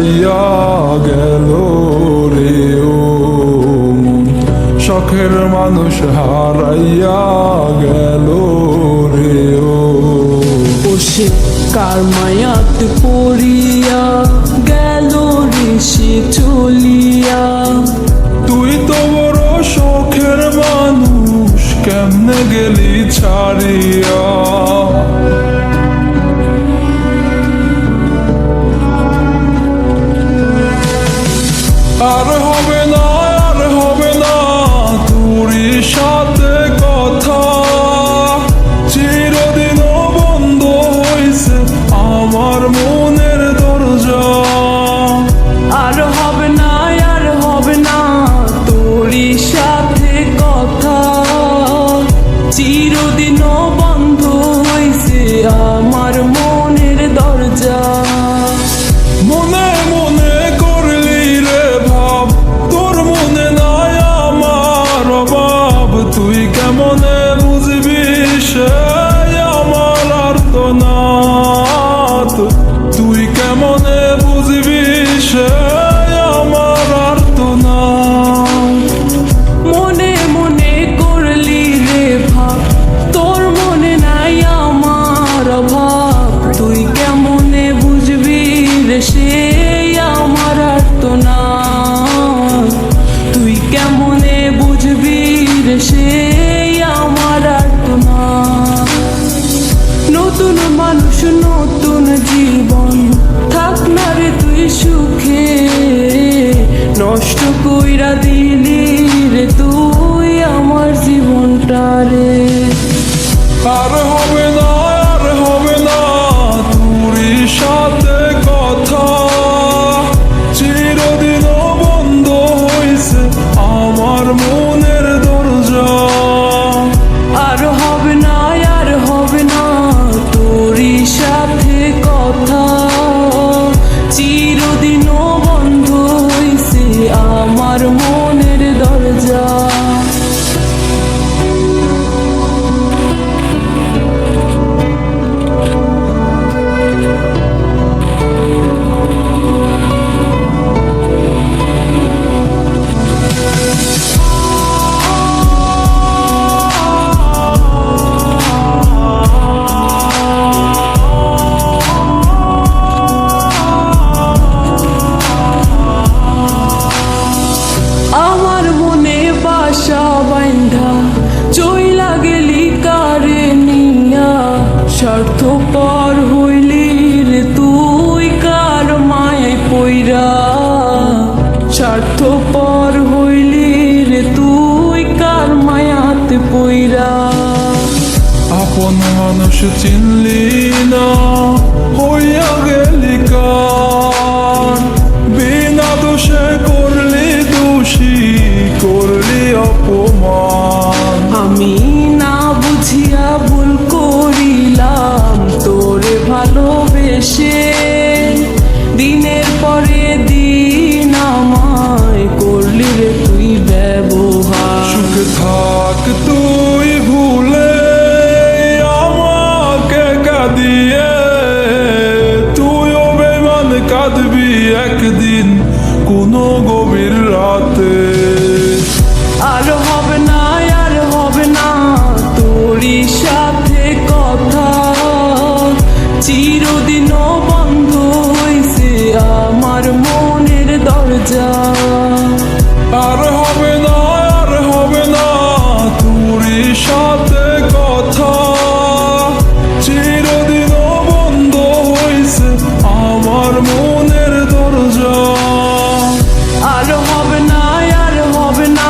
হারাইয়া গেল রে ও মন, শখের মানুষ হারাইয়া গেল রে ও। সে কার মায়াতে পড়িয়া গেল রে সে চলিয়া। তুই তো বড় শখের মানুষ, কেমনে গেলি ছাড়িয়া। আর হবে না, আর হবে না তোরই সাথে কথা, চিরদিন বন্ধ হইছে আমার মনের দরজা। আর হবে না, আর হবে না তোরই সাথে কথা, চিরদিন বন্ধ হইছে আমার মনের দরজা। মনে মনে করলি রে ভাব, তোর মনে নাই আমার অভাব, তুই কেমনে বুঝবি সে আমার আর্তনাদ, তুই কেমনে বুঝবি সে আমার আর্তনাদ। মনে মনে করলি রে ভাব, তোর মনে নাই আমার অভাব, তুই কেমনে বুঝবি রে সে আমার আর্তনাদ, তুই কেমনে বুঝবি রে সে আমার আর্তনাদ। নতুন মানুষ নতুন জীবন, থাক না রে তুই সুখে, নষ্ট কইরা দিলি রে তুই আমার জীবনটা রে। আর হবে না, আর হবে না তোরই সাথে কথা, চিরদিন বন্ধ হইছে আমার মনের দরজা। আর হবে না, আর হবে না তোরই সাথে কথা, চিরদিন বন্ধ হইছে আমার মনের দরজা। আমার মনে বাসা বাইন্ধা চইলা গেলি কারে নিয়া, স্বার্থপর হইলি রে তুই কার মায়ায় পইরা, স্বার্থপর হইলি রে তুই কার মায়াতে পইরা। আপন মানুষ চিনলি না, হইয়া গেলি কার, বিনা দোষে করলি দোষী, করলি অপমান। আমি না বুঝিয়া ভুল করিলাম তোরে ভালোবেসে, দিনের পরে দিন আমায় করলি রে তুই ব্যবহার। সুখে থাক তুই ভুলে আমাকে কাঁদিয়ে, তুইও বেমান কাঁদবি একদিন কোনো গভীর রাতে। আর হবে না, আর হবে না তোরই সাথে কথা, চিরদিন বন্ধ হইছে আমার মনের দরজা। আর হবে না, আর হবে না তোরই সাথে কথা, চিরদিন বন্ধ হইছে আমার মনের দরজা। আর হবে না, আর হবে না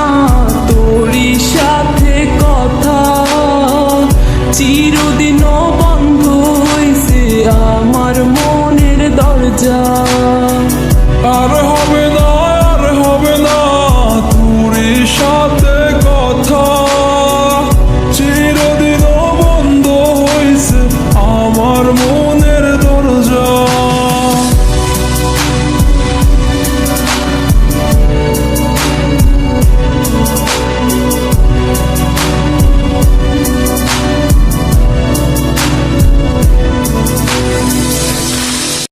তোরই সাথে কথা, চিরদিন বন্ধ হইছে আমার মনের দরজা। আর হবে না,